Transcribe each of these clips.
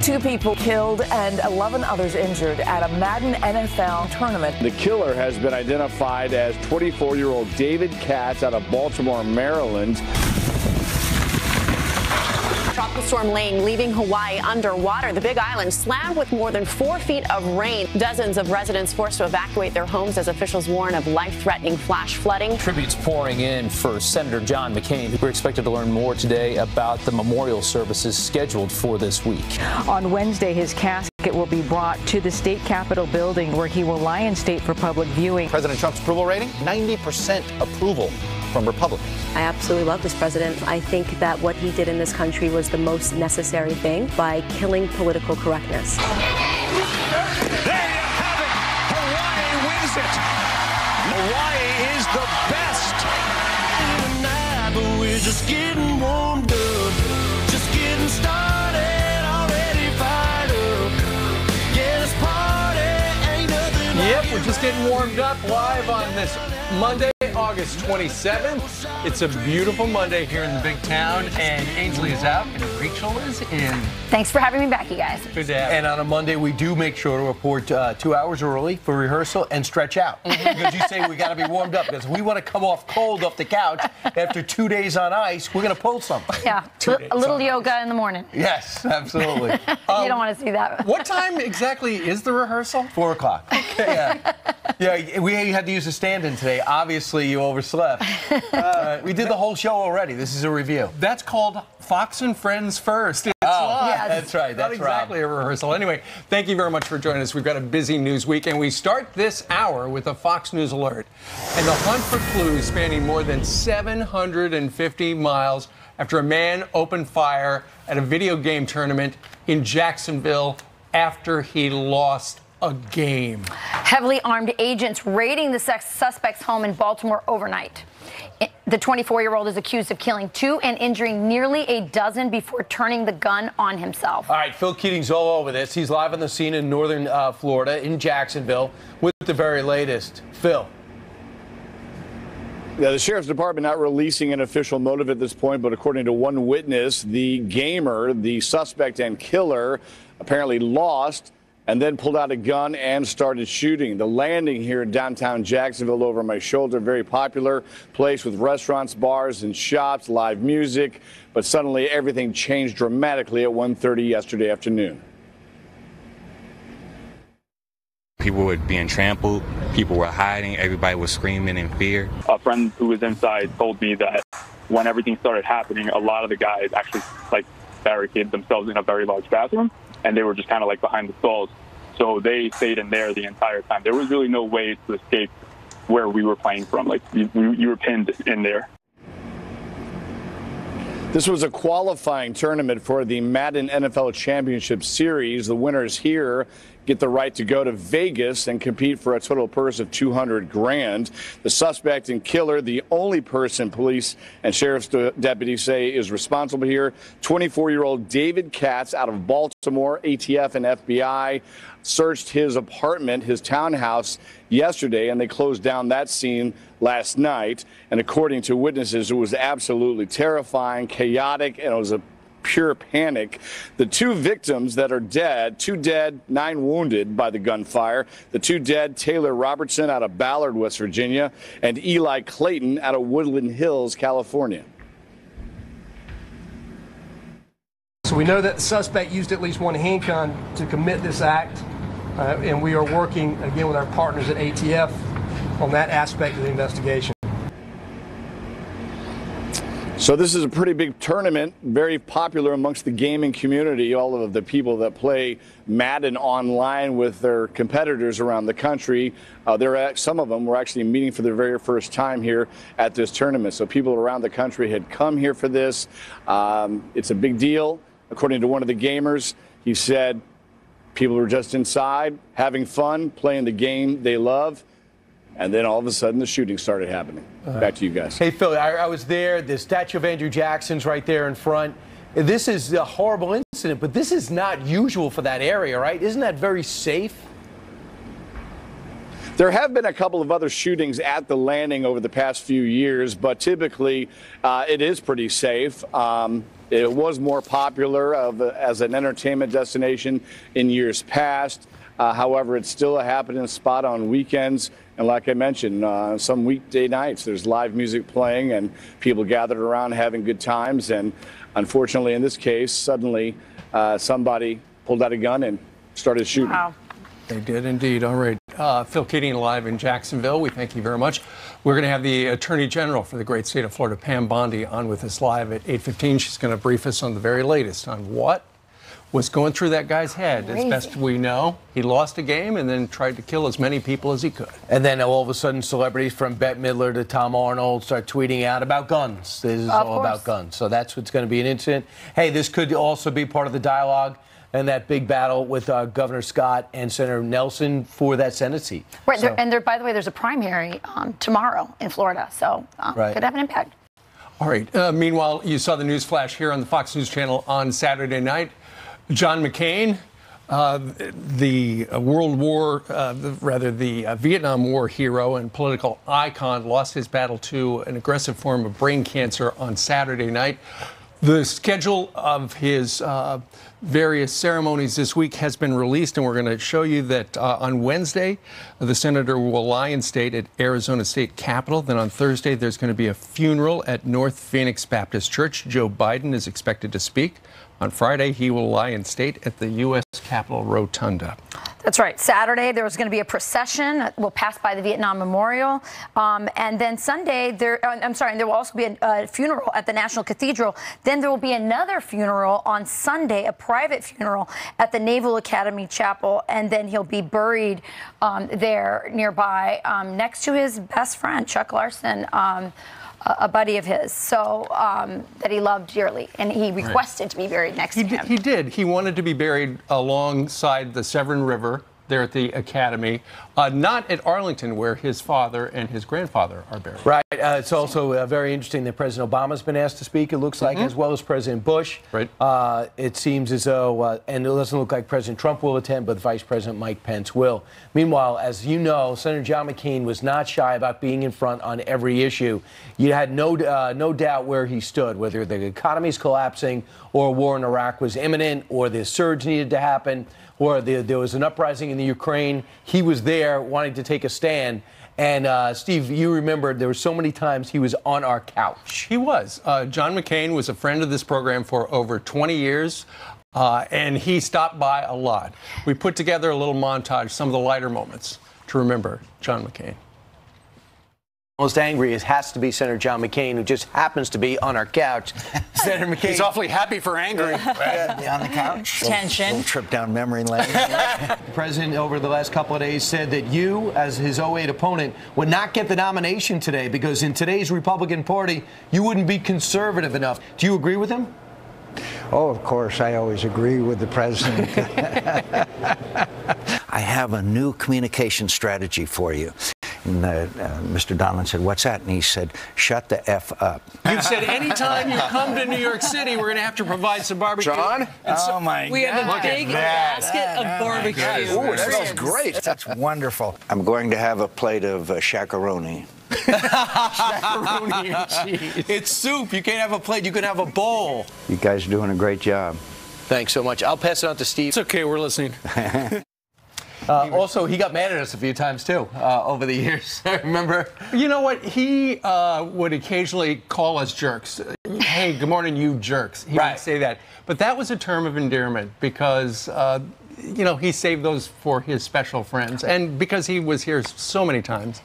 2 people killed and 11 others injured at a Madden NFL tournament. The killer has been identified as 24-year-old David Katz out of Baltimore, Maryland. Tropical storm Lane leaving Hawaii underwater. The Big Island slammed with more than 4 feet of rain. Dozens of residents forced to evacuate their homes as officials warn of life-threatening flash flooding. Tributes pouring in for Senator John McCain. We're expected to learn more today about the memorial services scheduled for this week. On Wednesday, his casket will be brought to the state capitol building where he will lie in state for public viewing. President Trump's approval rating, 90% approval from Republicans. I absolutely love this president. I think that what he did in this country was the most necessary thing by killing political correctness. There you have it. Hawaii wins it. Hawaii is the best. Tonight, but we're just getting warmed up, just getting started, already fired up. Yeah, this party ain't nothing. Yep, we're just getting warmed up live on this Monday, August 27th. It's a beautiful Monday here in the big town, and Ainsley is out, and Rachel is in. Thanks for having me back, you guys. Good to have you. And on a Monday, we do make sure to report 2 hours early for rehearsal and stretch out. Because you say we got to be warmed up. Because we want to come off cold off the couch after 2 days on ice. We're going to pull something. Yeah, a little yoga in the morning. Yes, absolutely. You don't want to see that. What time exactly is the rehearsal? 4 o'clock. Okay. Yeah, we had to use a stand-in today. Obviously, you overslept. We did the whole show already. This is a review. That's called Fox and Friends First. It's live. Yes. That's right. That's Not exactly a rehearsal. Anyway, thank you very much for joining us. We've got a busy news week, and we start this hour with a Fox News alert. And the hunt for clues spanning more than 750 miles after a man opened fire at a video game tournament in Jacksonville after he lost a game. Heavily armed agents raiding the suspect's home in Baltimore overnight. The 24-year-old is accused of killing 2 and injuring nearly a dozen before turning the gun on himself. All right, Phil Keating's all over this. He's live on the scene in northern Florida, in Jacksonville, with the very latest. Phil. Yeah, the sheriff's department not releasing an official motive at this point, but according to one witness, the gamer, the suspect and killer, apparently lost and then pulled out a gun and started shooting. The Landing here in downtown Jacksonville over my shoulder, very popular place with restaurants, bars, and shops, live music. But suddenly everything changed dramatically at 1:30 yesterday afternoon. People were being trampled, people were hiding, everybody was screaming in fear. A friend who was inside told me that when everything started happening, a lot of the guys actually barricaded themselves in a very large bathroom, and they were just kind of behind the stalls. So they stayed in there the entire time. There was really no way to escape where we were playing from. You were pinned in there. This was a qualifying tournament for the Madden NFL Championship Series. The winners here get the right to go to Vegas and compete for a total purse of $200,000. The suspect and killer, the only person police and sheriff's deputies say is responsible here, 24-year-old David Katz out of Baltimore. ATF and FBI searched his apartment, his townhouse, yesterday, and they closed down that scene last night. And according to witnesses, it was absolutely terrifying, chaotic, and it was a pure panic. The 2 victims that are dead, 2 dead, 9 wounded by the gunfire. The 2 dead, Taylor Robertson out of Ballard, West Virginia, and Eli Clayton out of Woodland Hills, California. So we know that the suspect used at least one handgun to commit this act, and we are working again with our partners at ATF on that aspect of the investigation. So this is a pretty big tournament, very popular amongst the gaming community. All of the people that play Madden online with their competitors around the country, some of them were actually meeting for the very first time here at this tournament. So people around the country had come here for this. It's a big deal. According to one of the gamers, he said people were just inside having fun, playing the game they love. And then all of a sudden, the shooting started happening. Back to you guys. Hey, Phil, I was there. The statue of Andrew Jackson's right there in front. This is a horrible incident, but this is not usual for that area, right? Isn't that very safe? There have been a couple of other shootings at the landing over the past few years, but typically it is pretty safe. It was more popular as an entertainment destination in years past. However, it's still a happening spot on weekends. And like I mentioned, some weekday nights, there's live music playing and people gathered around having good times. And unfortunately, in this case, suddenly somebody pulled out a gun and started shooting. Wow. They did indeed. All right. Phil Keating live in Jacksonville. We thank you very much. We're going to have the Attorney General for the great state of Florida, Pam Bondi, on with us live at 8:15. She's going to brief us on the very latest on what was going through that guy's head. Crazy. As best we know, he lost a game and then tried to kill as many people as he could. And then all of a sudden, celebrities from Bette Midler to Tom Arnold start tweeting out about guns. This is all about guns. So that's what's going to be an incident. Hey, this could also be part of the dialogue and that big battle with Governor Scott and Senator Nelson for that Senate seat. Right, so, and by the way, there's a primary tomorrow in Florida, so could have an impact. All right. Meanwhile, you saw the news flash here on the Fox News Channel on Saturday night. John McCain, the Vietnam War hero and political icon, lost his battle to an aggressive form of brain cancer on Saturday night. The schedule of his various ceremonies this week has been released, and we're going to show you that on Wednesday, the senator will lie in state at Arizona State Capitol. Then on Thursday, there's going to be a funeral at North Phoenix Baptist Church. Joe Biden is expected to speak. On Friday, he will lie in state at the U.S. Capitol Rotunda. That's right. Saturday, there was going to be a procession that will pass by the Vietnam Memorial. And then Sunday, there will also be a funeral at the National Cathedral. Then there will be another funeral on Sunday, a private funeral at the Naval Academy Chapel. And then he'll be buried there nearby next to his best friend, Chuck Larson. A buddy of his, so that he loved dearly, and he requested to be buried next to him. He did. He wanted to be buried alongside the Severn River there at the Academy, not at Arlington, where his father and his grandfather are buried. Right. It's also very interesting that President Obama's been asked to speak, it looks like, as well as President Bush. Right. It seems as though, and it doesn't look like President Trump will attend, but Vice President Mike Pence will. Meanwhile, as you know, Senator John McCain was not shy about being in front on every issue. You had no doubt where he stood, whether the economy's collapsing or a war in Iraq was imminent or the surge needed to happen or there was an uprising in the Ukraine. He was there wanting to take a stand. And, Steve, you remember there were so many times he was on our couch. He was. John McCain was a friend of this program for over 20 years, and he stopped by a lot. We put together a little montage, some of the lighter moments to remember John McCain. Most angry has to be Senator John McCain, who just happens to be on our couch. Senator McCain. He's awfully happy for angry. Be on the couch. Tension. Little trip down memory lane. The president, over the last couple of days, said that you, as his 08 opponent, would not get the nomination today because in today's Republican Party, you wouldn't be conservative enough. Do you agree with him? Oh, of course, I always agree with the president. I have a new communication strategy for you. And Mr. Donlin said, "What's that?" And he said, "Shut the F up." You've said anytime you come to New York City, we're going to have to provide some barbecue. John? Oh, my God. We have a big basket of barbecue. Ooh, that smells great. That's wonderful. I'm going to have a plate of shakaroni. Macaroni and cheese. It's soup. You can't have a plate. You can have a bowl. You guys are doing a great job. Thanks so much. I'll pass it on to Steve. It's okay. We're listening. Also, he got mad at us a few times, too, over the years. Remember? You know what? He would occasionally call us jerks. Hey, good morning, you jerks. He would say that. But that was a term of endearment because, you know, he saved those for his special friends. And because he was here so many times,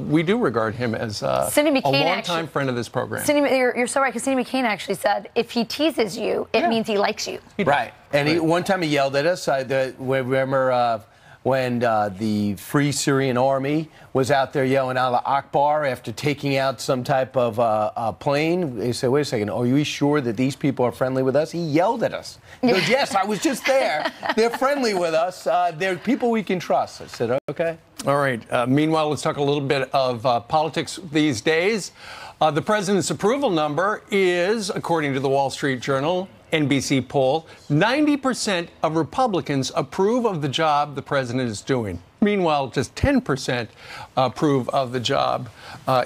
we do regard him as a longtime friend of this program. You're so right, because Cindy McCain actually said, if he teases you, it means he likes you. Right. And one time he yelled at us. Remember when the Free Syrian Army was out there yelling Allah Akbar after taking out some type of plane. They said, wait a second, are you sure that these people are friendly with us? He yelled at us. He goes, yes, I was just there. They're friendly with us. They're people we can trust. I said, okay. All right. Meanwhile, let's talk a little bit of politics these days. The president's approval number is, according to the Wall Street Journal, NBC poll, 90% of Republicans approve of the job the president is doing. Meanwhile, just 10% approve of the job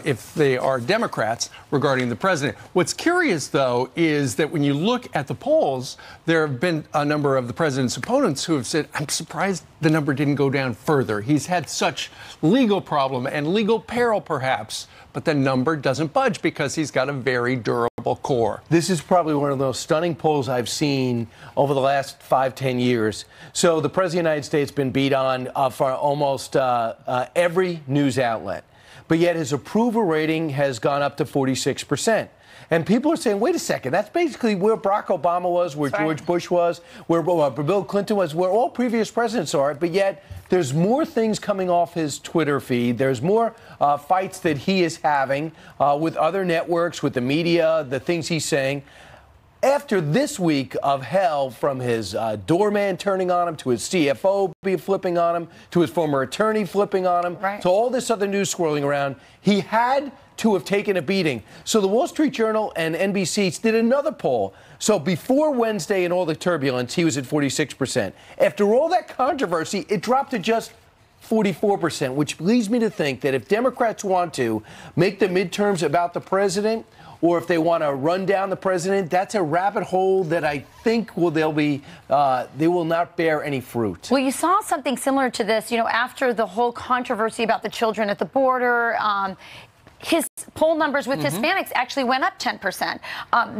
if they are Democrats regarding the president. What's curious, though, is that when you look at the polls, there have been a number of the president's opponents who have said, I'm surprised the number didn't go down further. He's had such legal problem and legal peril, perhaps, but the number doesn't budge because he's got a very durable core. This is probably one of those stunning polls I've seen over the last 5-10 years. So the President of the United States has been beat on for almost every news outlet. But yet his approval rating has gone up to 46%. And people are saying, wait a second, that's basically where Barack Obama was, where George Bush was, where Bill Clinton was, where all previous presidents are. But yet there's more things coming off his Twitter feed. There's more fights that he is having with other networks, with the media, the things he's saying. After this week of hell, from his doorman turning on him, to his CFO flipping on him, to his former attorney flipping on him, to all this other news swirling around, he had to have taken a beating. So the Wall Street Journal and NBC did another poll. So before Wednesday and all the turbulence, he was at 46%. After all that controversy, it dropped to just 44%, which leads me to think that if Democrats want to make the midterms about the president, or if they want to run down the president, that's a rabbit hole that I think they will not bear any fruit. Well, you saw something similar to this, after the whole controversy about the children at the border. His poll numbers with Hispanics actually went up 10%.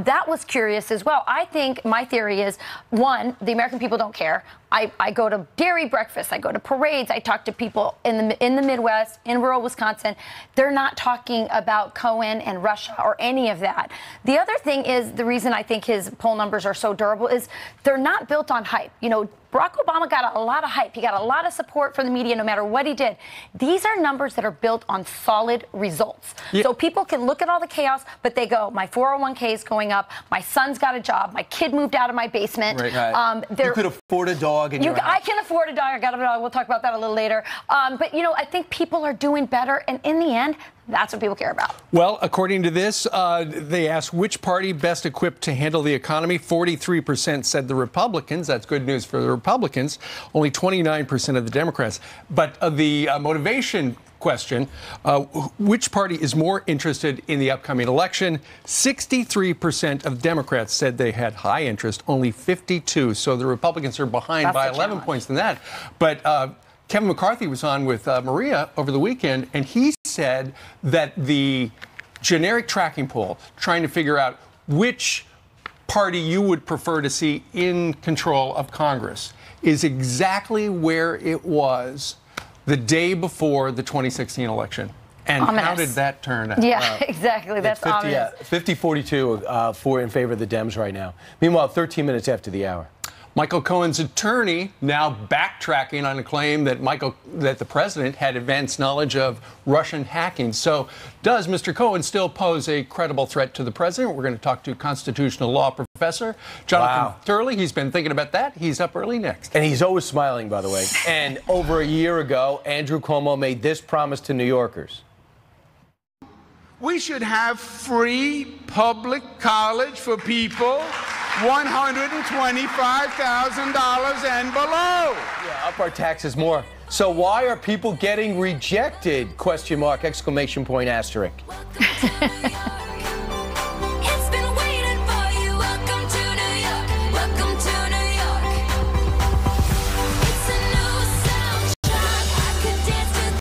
That was curious as well. I think my theory is, one, the American people don't care. I go to dairy breakfasts, I go to parades, I talk to people in the Midwest, in rural Wisconsin. They're not talking about Cohen and Russia or any of that. The other thing is, the reason I think his poll numbers are so durable is they're not built on hype. Barack Obama got a lot of hype. He got a lot of support from the media no matter what he did. These are numbers that are built on solid results. Yeah. So people can look at all the chaos, but they go, my 401k is going up, my son's got a job, my kid moved out of my basement. Right. You could afford a dog in your house. I can afford a dog. I got a dog. We'll talk about that a little later. But, I think people are doing better. And in the end, that's what people care about. Well, according to this, they asked which party best equipped to handle the economy. 43% said the Republicans. That's good news for the Republicans. Only 29% of the Democrats. But the motivation question, which party is more interested in the upcoming election? 63% of Democrats said they had high interest, only 52. So the Republicans are behind by 11 points than that. But Kevin McCarthy was on with Maria over the weekend, and he said that the generic tracking poll, trying to figure out which party you would prefer to see in control of Congress, is exactly where it was the day before the 2016 election. And ominous. How did that turn out? Yeah, exactly. That's 50-42 in favor of the Dems right now. Meanwhile, 13 minutes after the hour. Michael Cohen's attorney now backtracking on a claim that the president had advanced knowledge of Russian hacking. So does Mr. Cohen still pose a credible threat to the president? We're going to talk to constitutional law professor Jonathan Turley. He's been thinking about that. He's up early next. And he's always smiling, by the way. And over a year ago, Andrew Cuomo made this promise to New Yorkers. We should have free public college for people $125,000 and below. Yeah, up our taxes more. So why are people getting rejected? Question mark, exclamation point, asterisk.